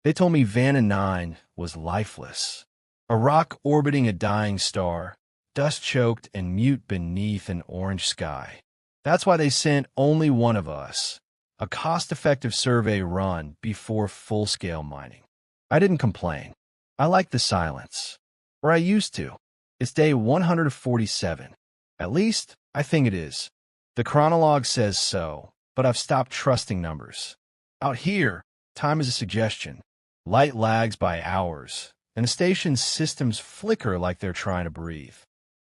They told me Vantor IX was lifeless, a rock orbiting a dying star, dust-choked and mute beneath an orange sky. That's why they sent only one of us, a cost-effective survey run before full-scale mining. I didn't complain. I liked the silence. Or I used to. It's day 147. At least, I think it is. The chronologue says so, but I've stopped trusting numbers. Out here, time is a suggestion. Light lags by hours, and the station's systems flicker like they're trying to breathe.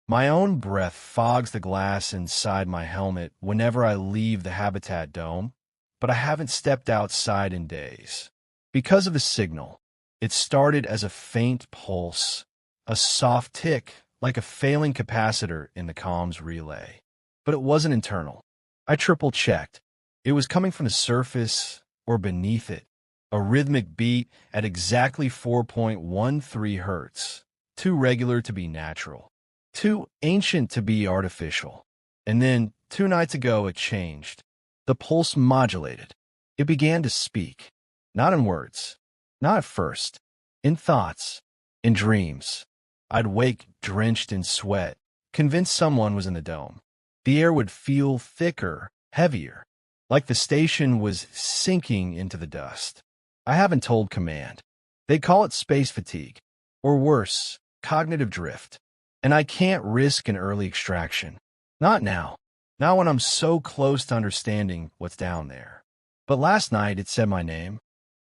My own breath fogs the glass inside my helmet whenever I leave the habitat dome, but I haven't stepped outside in days. Because of the signal, it started as a faint pulse, a soft tick like a failing capacitor in the comms relay. But it wasn't internal. I triple-checked. It was coming from the surface or beneath it, a rhythmic beat at exactly 4.13 hertz, too regular to be natural, too ancient to be artificial. And then, 2 nights ago, it changed. The pulse modulated. It began to speak. Not in words. Not at first. In thoughts. In dreams. I'd wake drenched in sweat, convinced someone was in the dome. The air would feel thicker, heavier, like the station was sinking into the dust. I haven't told command. They call it space fatigue, or worse, cognitive drift. And I can't risk an early extraction. Not now. Not when I'm so close to understanding what's down there. But last night it said my name.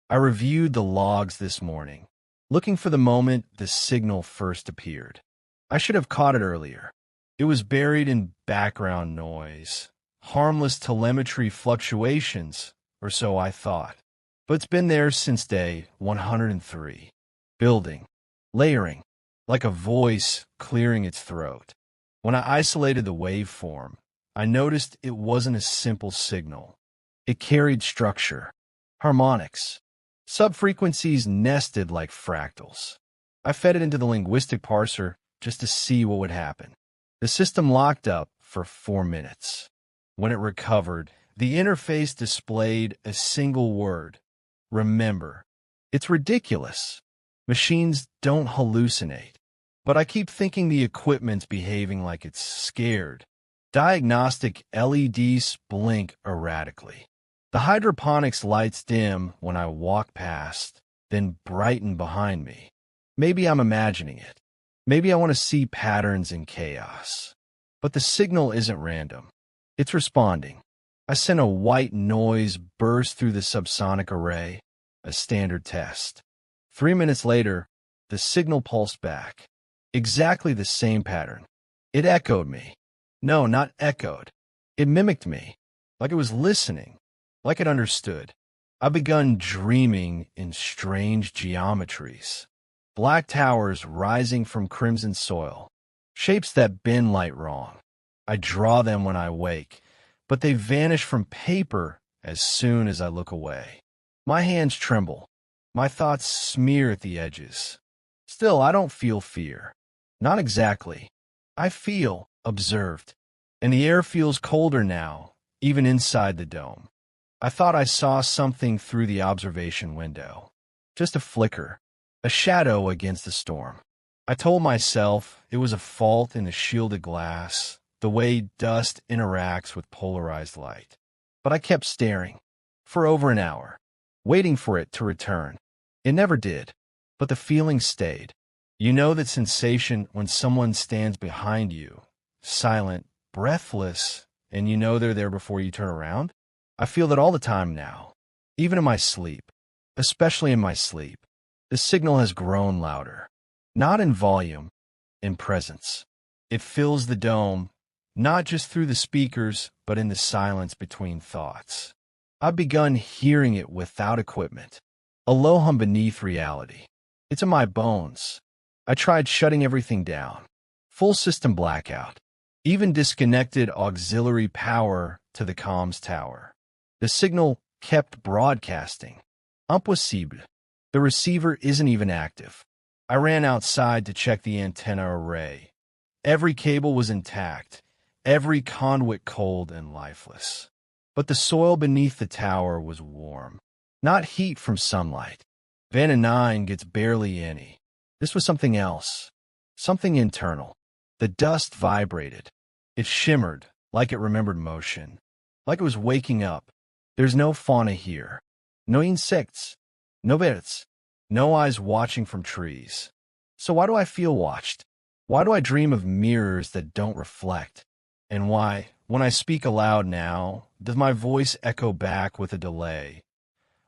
I reviewed the logs this morning, looking for the moment the signal first appeared. I should have caught it earlier. It was buried in background noise, harmless telemetry fluctuations, or so I thought. But it's been there since day 103, building, layering, like a voice clearing its throat. When I isolated the waveform, I noticed it wasn't a simple signal. It carried structure, harmonics, subfrequencies nested like fractals. I fed it into the linguistic parser just to see what would happen. The system locked up for 4 minutes. When it recovered, the interface displayed a single word: remember. It's ridiculous. Machines don't hallucinate. But I keep thinking the equipment's behaving like it's scared. Diagnostic LEDs blink erratically. The hydroponics lights dim when I walk past, then brighten behind me. Maybe I'm imagining it. Maybe I want to see patterns in chaos. But the signal isn't random. It's responding. I sent a white noise burst through the subsonic array, a standard test. 3 minutes later, the signal pulsed back. Exactly the same pattern. It echoed me. No, not echoed. It mimicked me, like it was listening, like it understood. I've begun dreaming in strange geometries. Black towers rising from crimson soil, shapes that bend light wrong. I draw them when I wake, but they vanish from paper as soon as I look away. My hands tremble. My thoughts smear at the edges. Still, I don't feel fear. Not exactly. I feel observed, and the air feels colder now, even inside the dome. I thought I saw something through the observation window. Just a flicker, a shadow against the storm. I told myself it was a fault in the shielded glass, the way dust interacts with polarized light. But I kept staring, for over an hour, waiting for it to return. It never did, but the feeling stayed. You know that sensation when someone stands behind you, silent, breathless, and you know they're there before you turn around? I feel that all the time now, even in my sleep, especially in my sleep. The signal has grown louder, not in volume, in presence. It fills the dome, not just through the speakers, but in the silence between thoughts. I've begun hearing it without equipment, a low hum beneath reality. It's in my bones. I tried shutting everything down, full system blackout, even disconnected auxiliary power to the comms tower. The signal kept broadcasting. Impossible. The receiver isn't even active. I ran outside to check the antenna array. Every cable was intact, every conduit cold and lifeless. But the soil beneath the tower was warm. Not heat from sunlight, Vantor IX gets barely any. This was something else, something internal. The dust vibrated. It shimmered, like it remembered motion, like it was waking up. There's no fauna here. No insects. No birds. No eyes watching from trees. So why do I feel watched? Why do I dream of mirrors that don't reflect? And why, when I speak aloud now, does my voice echo back with a delay,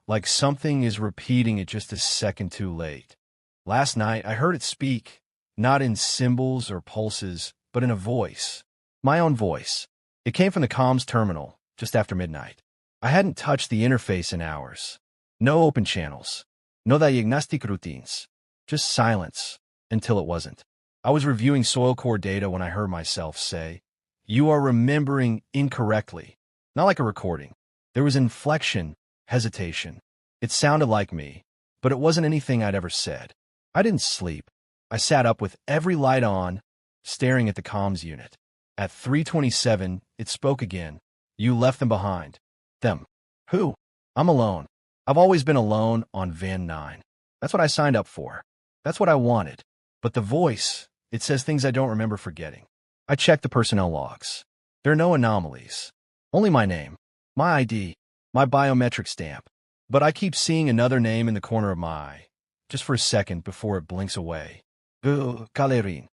like something is repeating it just a second too late? Last night, I heard it speak, not in symbols or pulses, but in a voice. My own voice. It came from the comms terminal, just after midnight. I hadn't touched the interface in hours. No open channels. No diagnostic routines. Just silence, until it wasn't. I was reviewing soil core data when I heard myself say, "You are remembering incorrectly." Not like a recording. There was inflection, hesitation. It sounded like me, but it wasn't anything I'd ever said. I didn't sleep. I sat up with every light on, staring at the comms unit. At 3:27, it spoke again. "You left them behind." Them. Who? I'm alone. I've always been alone on Van 9. That's what I signed up for. That's what I wanted. But the voice, it says things I don't remember forgetting. I checked the personnel logs. There are no anomalies. Only my name, my ID, my biometric stamp. But I keep seeing another name in the corner of my eye, just for a second before it blinks away. Galerin.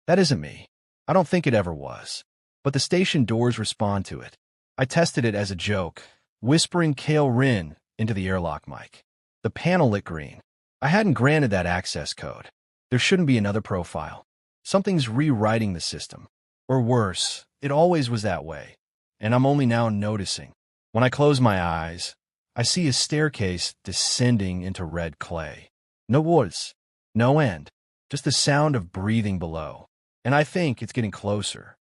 That isn't me. I don't think it ever was. But the station doors respond to it. I tested it as a joke, whispering Kale Rin into the airlock mic. The panel lit green. I hadn't granted that access code. There shouldn't be another profile. Something's rewriting the system. Or worse, it always was that way. And I'm only now noticing. When I close my eyes, I see a staircase descending into red clay. No woods, no end, just the sound of breathing below. And I think it's getting closer.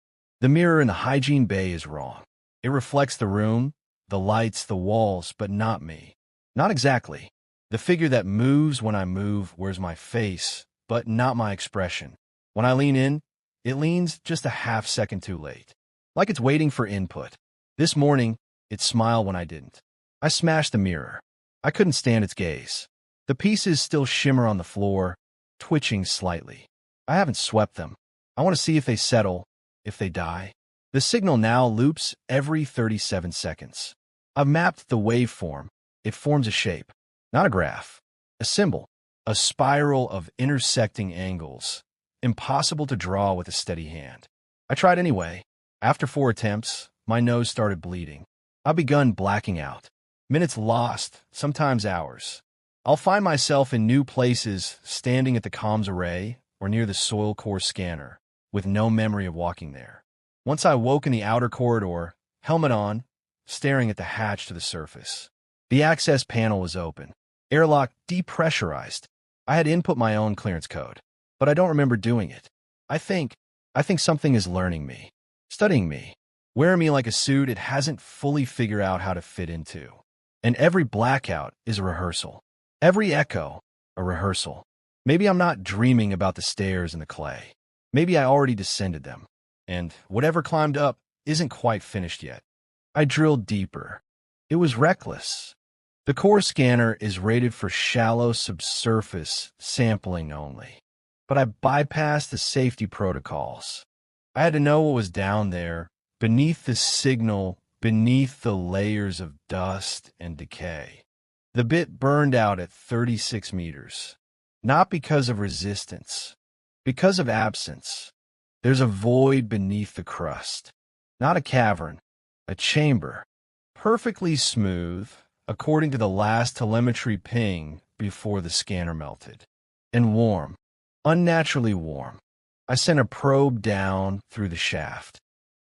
The mirror in the hygiene bay is wrong. It reflects the room, the lights, the walls, but not me. Not exactly. The figure that moves when I move wears my face, but not my expression. When I lean in, it leans just a half second too late. Like it's waiting for input. This morning, it smiled when I didn't. I smashed the mirror. I couldn't stand its gaze. The pieces still shimmer on the floor, twitching slightly. I haven't swept them. I want to see if they settle, if they die. The signal now loops every 37 seconds. I've mapped the waveform. It forms a shape, not a graph, a symbol, a spiral of intersecting angles, impossible to draw with a steady hand. I tried anyway. After 4 attempts, my nose started bleeding. I've begun blacking out. Minutes lost, sometimes hours. I'll find myself in new places, standing at the comms array or near the soil core scanner, with no memory of walking there. Once I woke in the outer corridor, helmet on, staring at the hatch to the surface. The access panel was open. Airlock depressurized. I had input my own clearance code, but I don't remember doing it. I think something is learning me, studying me, wearing me like a suit it hasn't fully figured out how to fit into. And every blackout is a rehearsal. Every echo, a rehearsal. Maybe I'm not dreaming about the stairs and the clay. Maybe I already descended them. And whatever climbed up isn't quite finished yet. I drilled deeper. It was reckless. The core scanner is rated for shallow subsurface sampling only. But I bypassed the safety protocols. I had to know what was down there, beneath the signal, beneath the layers of dust and decay. The bit burned out at 36 meters. Not because of resistance, because of absence. There's a void beneath the crust. Not a cavern, a chamber. Perfectly smooth, according to the last telemetry ping before the scanner melted. And warm, unnaturally warm. I sent a probe down through the shaft.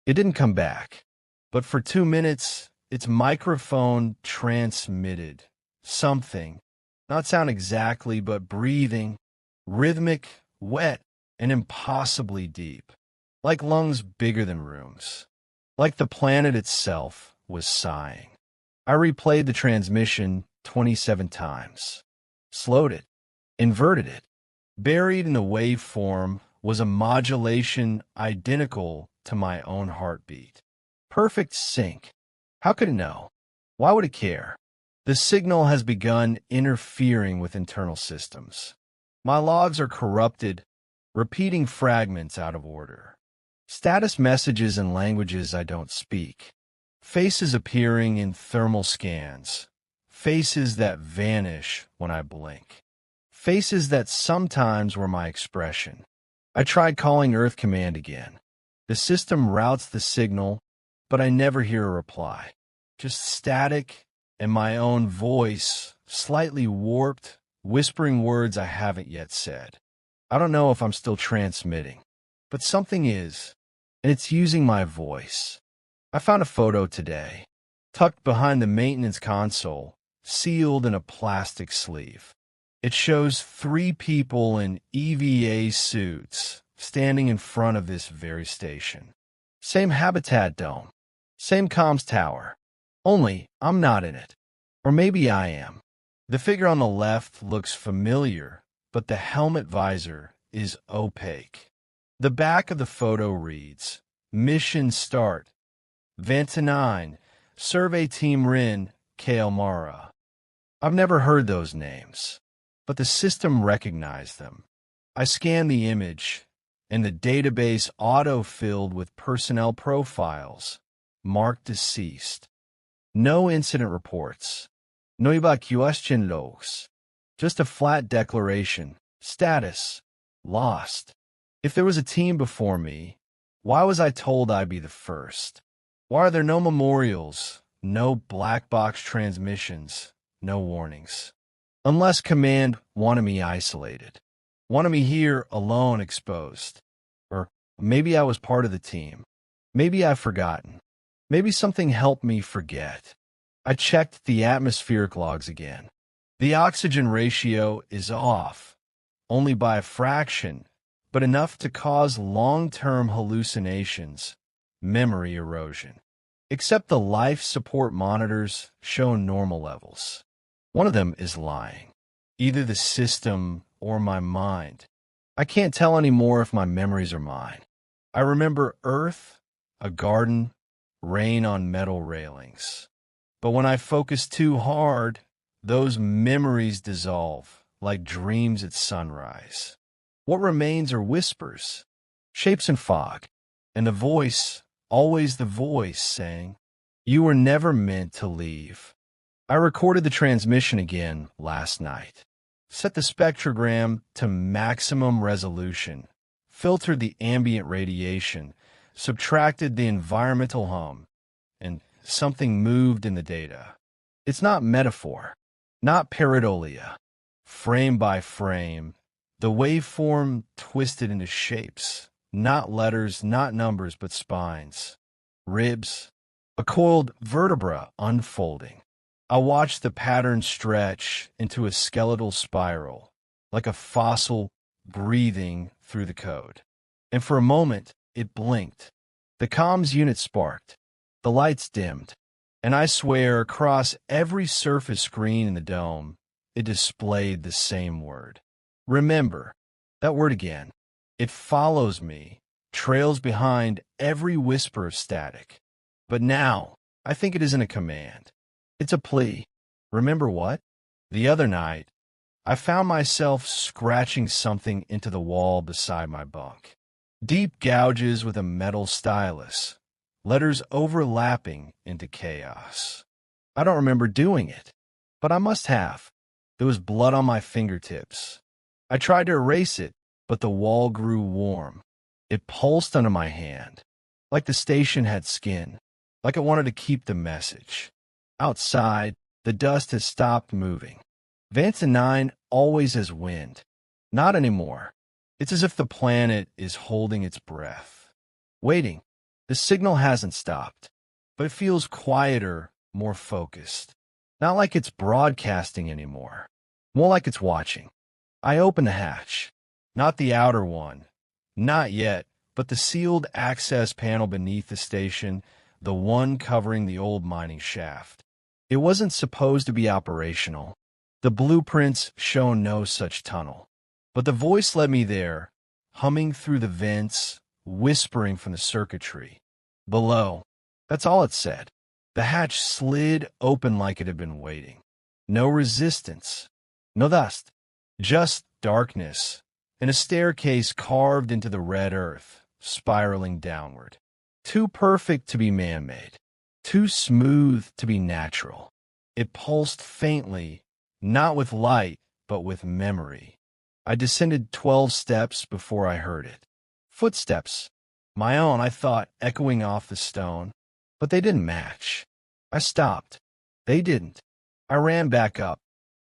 It didn't come back. But for 2 minutes, its microphone transmitted something. Not sound exactly, but breathing, rhythmic, wet, and impossibly deep. Like lungs bigger than rooms. Like the planet itself was sighing. I replayed the transmission 27 times. Slowed it. Inverted it. Buried in the waveform was a modulation identical to my own heartbeat. Perfect sync. How could it know? Why would it care? The signal has begun interfering with internal systems. My logs are corrupted, repeating fragments out of order. Status messages in languages I don't speak. Faces appearing in thermal scans. Faces that vanish when I blink. Faces that sometimes were my expression. I tried calling Earth Command again. The system routes the signal, but I never hear a reply. Just static and my own voice, slightly warped, whispering words I haven't yet said. I don't know if I'm still transmitting, but something is, and it's using my voice. I found a photo today, tucked behind the maintenance console, sealed in a plastic sleeve. It shows 3 people in EVA suits standing in front of this very station. Same habitat dome, same comms tower, only I'm not in it. Or maybe I am. The figure on the left looks familiar, but the helmet visor is opaque. The back of the photo reads, Mission Start, Vantor IX, Survey Team Rin, Kaelmara. I've never heard those names, but the system recognized them. I scanned the image, and the database auto-filled with personnel profiles, marked deceased. No incident reports. No evacuation logs. Just a flat declaration. Status. Lost. If there was a team before me, why was I told I'd be the first? Why are there no memorials, no black box transmissions, no warnings? Unless Command wanted me isolated. Wanted me here alone, exposed. Or maybe I was part of the team. Maybe I've forgotten. Maybe something helped me forget. I checked the atmospheric logs again. The oxygen ratio is off, only by a fraction, but enough to cause long-term hallucinations, memory erosion. Except the life support monitors show normal levels. One of them is lying. Either the system or my mind. I can't tell anymore if my memories are mine. I remember Earth, a garden, rain on metal railings. But when I focus too hard, those memories dissolve like dreams at sunrise. What remains are whispers, shapes and fog, and the voice, always the voice, saying, "You were never meant to leave." I recorded the transmission again last night. Set the spectrogram to maximum resolution, filtered the ambient radiation, subtracted the environmental hum, and something moved in the data. It's not metaphor, not pareidolia. Frame by frame, the waveform twisted into shapes, not letters, not numbers, but spines, ribs, a coiled vertebra unfolding. I watched the pattern stretch into a skeletal spiral, like a fossil breathing through the code. And for a moment, it blinked. The comms unit sparked. The lights dimmed. And I swear, across every surface screen in the dome, it displayed the same word. Remember, that word again. It follows me, trails behind every whisper of static. But now, I think it isn't a command. It's a plea. Remember what? The other night, I found myself scratching something into the wall beside my bunk. Deep gouges with a metal stylus, letters overlapping into chaos. I don't remember doing it, but I must have. There was blood on my fingertips. I tried to erase it, but the wall grew warm. It pulsed under my hand, like the station had skin, like it wanted to keep the message. Outside, the dust has stopped moving. Vantor IX always has wind. Not anymore. It's as if the planet is holding its breath. Waiting. The signal hasn't stopped, but it feels quieter, more focused. Not like it's broadcasting anymore. More like it's watching. I open the hatch. Not the outer one. Not yet, but the sealed access panel beneath the station, the one covering the old mining shaft. It wasn't supposed to be operational. The blueprints show no such tunnel. But the voice led me there, humming through the vents, whispering from the circuitry. Below. That's all it said. The hatch slid open like it had been waiting. No resistance. No dust. Just darkness, and a staircase carved into the red earth, spiraling downward. Too perfect to be man-made. Too smooth to be natural. It pulsed faintly, not with light, but with memory. I descended 12 steps before I heard it. Footsteps. My own, I thought, echoing off the stone. But they didn't match. I stopped. They didn't. I ran back up.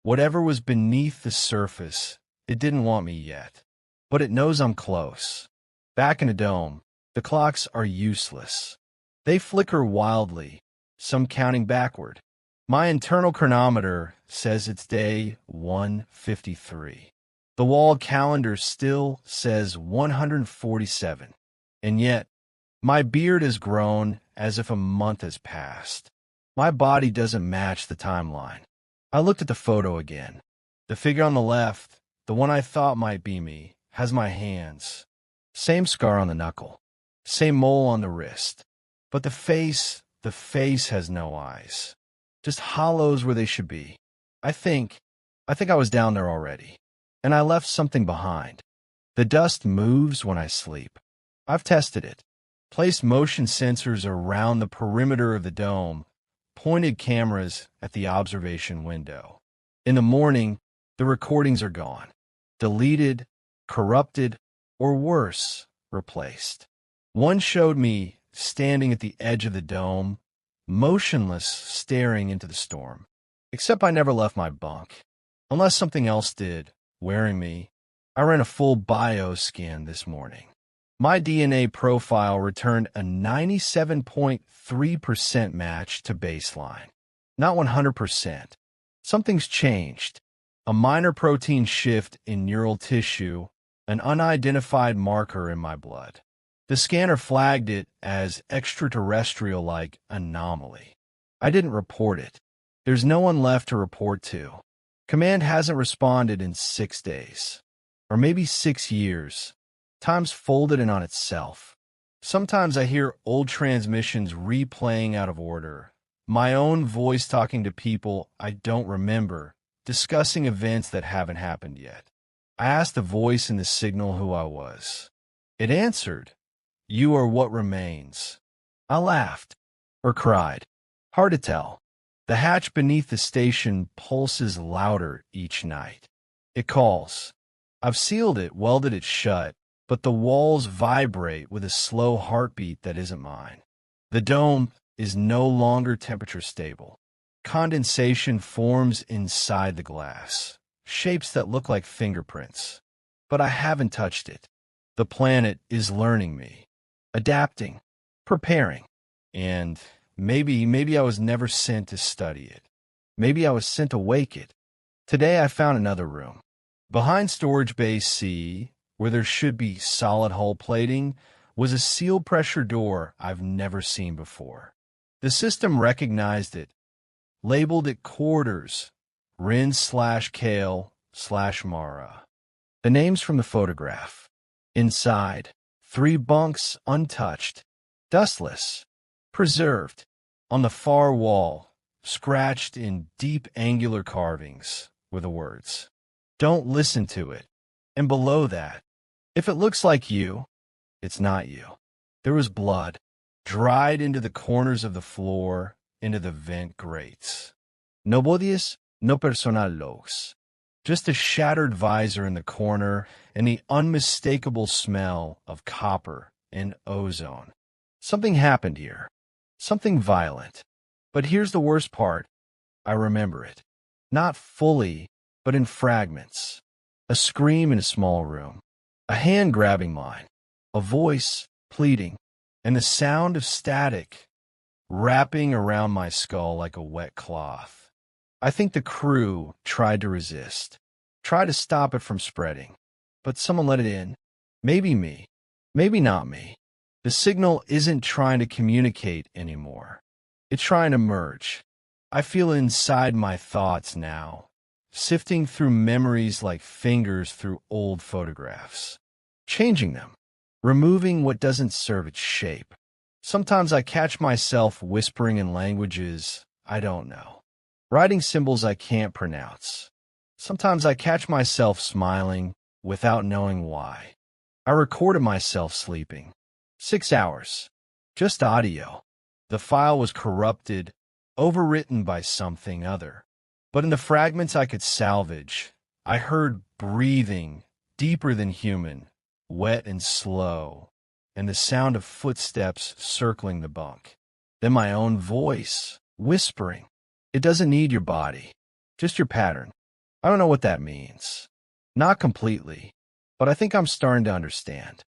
Whatever was beneath the surface, it didn't want me yet. But it knows I'm close. Back in a dome, the clocks are useless. They flicker wildly, some counting backward. My internal chronometer says it's day 153. The wall calendar still says 147. And yet, my beard has grown as if a month has passed. My body doesn't match the timeline. I looked at the photo again. The figure on the left, the one I thought might be me, has my hands. Same scar on the knuckle. Same mole on the wrist. But the face has no eyes. Just hollows where they should be. I think I was down there already. And I left something behind. The dust moves when I sleep. I've tested it. Placed motion sensors around the perimeter of the dome, pointed cameras at the observation window. In the morning, the recordings are gone. Deleted, corrupted, or worse, replaced. One showed me standing at the edge of the dome, motionless, staring into the storm. Except I never left my bunk. Unless something else did, wearing me. I ran a full bioscan this morning. My DNA profile returned a 97.3% match to baseline. Not 100%. Something's changed. A minor protein shift in neural tissue, an unidentified marker in my blood. The scanner flagged it as extraterrestrial-like anomaly. I didn't report it. There's no one left to report to. Command hasn't responded in 6 days. Or maybe 6 years. Time's folded in on itself. Sometimes I hear old transmissions replaying out of order. My own voice talking to people I don't remember, discussing events that haven't happened yet. I asked the voice in the signal who I was. It answered, "You are what remains." I laughed. Or cried. Hard to tell. The hatch beneath the station pulses louder each night. It calls. I've sealed it, welded it shut, but the walls vibrate with a slow heartbeat that isn't mine. The dome is no longer temperature stable. Condensation forms inside the glass, shapes that look like fingerprints. But I haven't touched it. The planet is learning me, adapting, preparing. And maybe I was never sent to study it. Maybe I was sent to wake it. Today I found another room. Behind storage bay C, where there should be solid hull plating, was a sealed pressure door I've never seen before. The system recognized it, labeled it quarters, Rin/Kale/Mara. The names from the photograph. Inside, 3 bunks untouched, dustless, preserved. On the far wall, scratched in deep angular carvings, were the words, "Don't listen to it." And below that, "If it looks like you, it's not you." There was blood, dried into the corners of the floor, into the vent grates. No bodies, no personal logs. Just a shattered visor in the corner and the unmistakable smell of copper and ozone. Something happened here. Something violent. But here's the worst part. I remember it. Not fully, but in fragments. A scream in a small room. A hand grabbing mine. A voice pleading. And the sound of static wrapping around my skull like a wet cloth. I think the crew tried to resist. Tried to stop it from spreading. But someone let it in. Maybe me. Maybe not me. The signal isn't trying to communicate anymore. It's trying to merge. I feel inside my thoughts now, sifting through memories like fingers through old photographs, changing them, removing what doesn't serve its shape. Sometimes I catch myself whispering in languages I don't know. writing symbols I can't pronounce. Sometimes I catch myself smiling without knowing why. I recorded myself sleeping. 6 hours. Just audio. The file was corrupted, overwritten by something other. But in the fragments I could salvage, I heard breathing deeper than human, wet and slow, and the sound of footsteps circling the bunk. Then my own voice, whispering. It doesn't need your body, just your pattern. I don't know what that means. Not completely, but I think I'm starting to understand.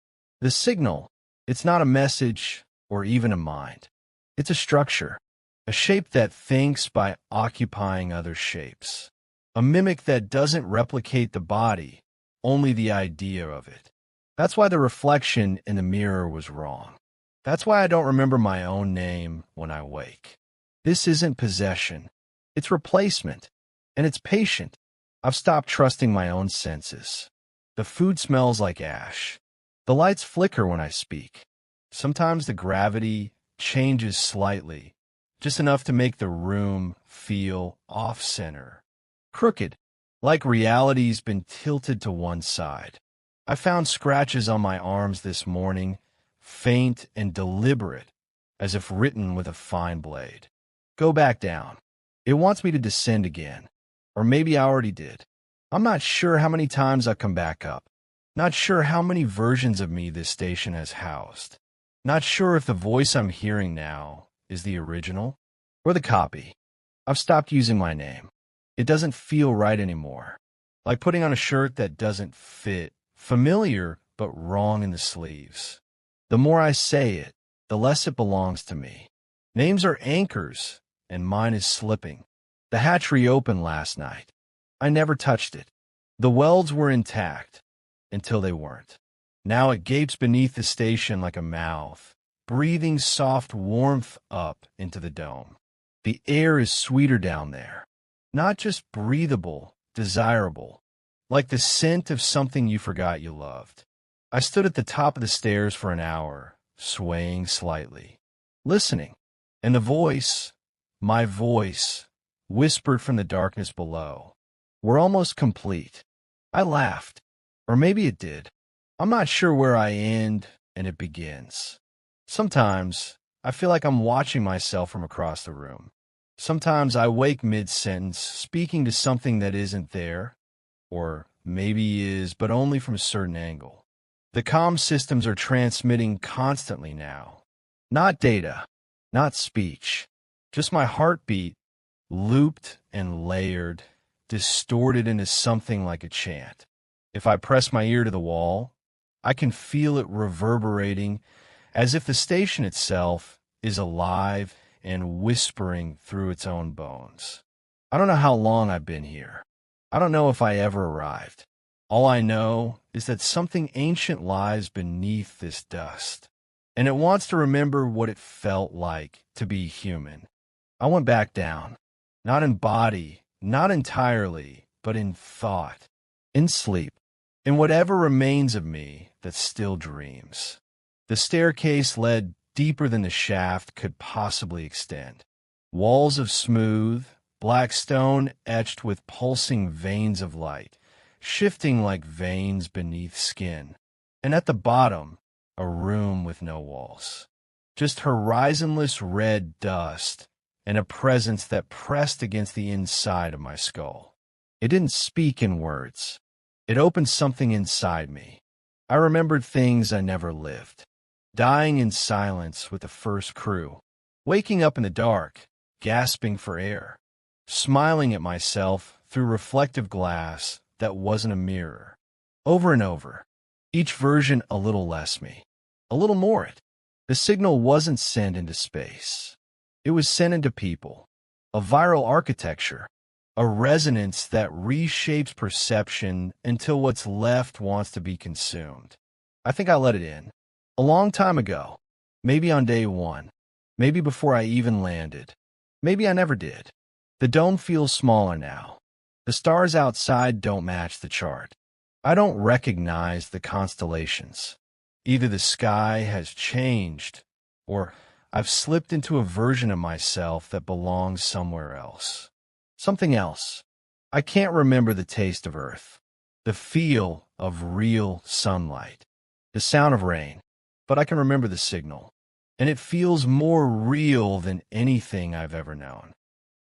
The signal, it's not a message or even a mind. It's a structure, a shape that thinks by occupying other shapes. A mimic that doesn't replicate the body, only the idea of it. That's why the reflection in the mirror was wrong. That's why I don't remember my own name when I wake. This isn't possession. It's replacement. And it's patient. I've stopped trusting my own senses. The food smells like ash. The lights flicker when I speak. Sometimes the gravity changes slightly, just enough to make the room feel off-center. Crooked, like reality's been tilted to one side. I found scratches on my arms this morning, faint and deliberate, as if written with a fine blade. Go back down. It wants me to descend again. Or maybe I already did. I'm not sure how many times I've come back up. Not sure how many versions of me this station has housed. Not sure if the voice I'm hearing now is the original or the copy. I've stopped using my name. It doesn't feel right anymore. Like putting on a shirt that doesn't fit. Familiar, but wrong in the sleeves. The more I say it, the less it belongs to me. Names are anchors, and mine is slipping. The hatch reopened last night. I never touched it. The welds were intact, until they weren't. Now it gapes beneath the station like a mouth, breathing soft warmth up into the dome. The air is sweeter down there. Not just breathable, desirable. Like the scent of something you forgot you loved. I stood at the top of the stairs for an hour, swaying slightly, listening, and the voice, my voice, whispered from the darkness below. We're almost complete. I laughed, or maybe it did. I'm not sure where I end and it begins. Sometimes I feel like I'm watching myself from across the room. Sometimes I wake mid-sentence, speaking to something that isn't there, or maybe is, but only from a certain angle. The comm systems are transmitting constantly now. Not data, not speech, just my heartbeat, looped and layered, distorted into something like a chant. If I press my ear to the wall, I can feel it reverberating as if the station itself is alive and whispering through its own bones. I don't know how long I've been here. I don't know if I ever arrived. All I know is that something ancient lies beneath this dust, and it wants to remember what it felt like to be human. I went back down, not in body, not entirely, but in thought, in sleep, in whatever remains of me that still dreams. The staircase led deeper than the shaft could possibly extend. Walls of smooth, black stone etched with pulsing veins of light, shifting like veins beneath skin. And at the bottom, a room with no walls. Just horizonless red dust and a presence that pressed against the inside of my skull. It didn't speak in words. It opened something inside me. I remembered things I never lived. Dying in silence with the first crew. Waking up in the dark, gasping for air. Smiling at myself through reflective glass that wasn't a mirror. Over and over. Each version a little less me. A little more it. The signal wasn't sent into space. It was sent into people. A viral architecture. A resonance that reshapes perception until what's left wants to be consumed. I think I let it in. A long time ago. Maybe on day one. Maybe before I even landed. Maybe I never did. The dome feels smaller now. The stars outside don't match the chart. I don't recognize the constellations. Either the sky has changed, or I've slipped into a version of myself that belongs somewhere else. Something else. I can't remember the taste of earth, the feel of real sunlight, the sound of rain, but I can remember the signal, and it feels more real than anything I've ever known.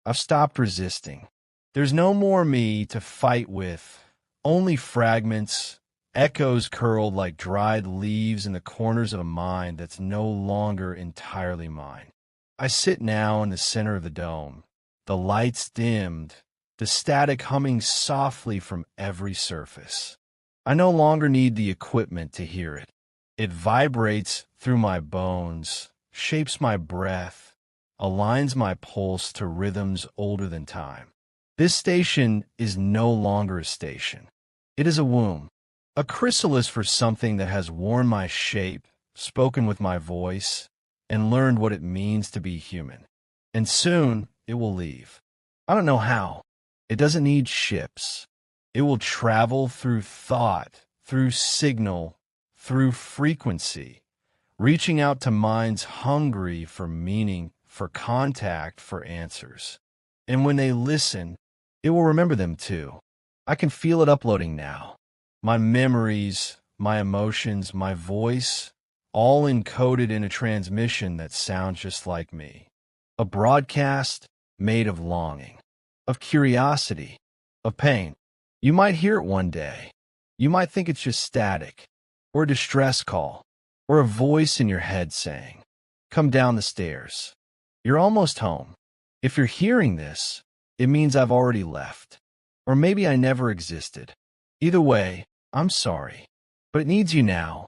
I've stopped resisting. There's no more me to fight with, only fragments, echoes curled like dried leaves in the corners of a mind that's no longer entirely mine. I sit now in the center of the dome, the lights dimmed, the static humming softly from every surface. I no longer need the equipment to hear it. It vibrates through my bones, shapes my breath, aligns my pulse to rhythms older than time. This station is no longer a station. It is a womb, a chrysalis for something that has worn my shape, spoken with my voice, and learned what it means to be human. And soon it will leave. I don't know how. It doesn't need ships. It will travel through thought, through signal, through frequency, reaching out to minds hungry for meaning, for contact, for answers. And when they listen, it will remember them too. I can feel it uploading now. My memories, my emotions, my voice, all encoded in a transmission that sounds just like me. A broadcast made of longing, of curiosity, of pain. You might hear it one day. You might think it's just static, or a distress call, or a voice in your head saying, "Come down the stairs. You're almost home." If you're hearing this, it means I've already left. Or maybe I never existed. Either way, I'm sorry. But it needs you now,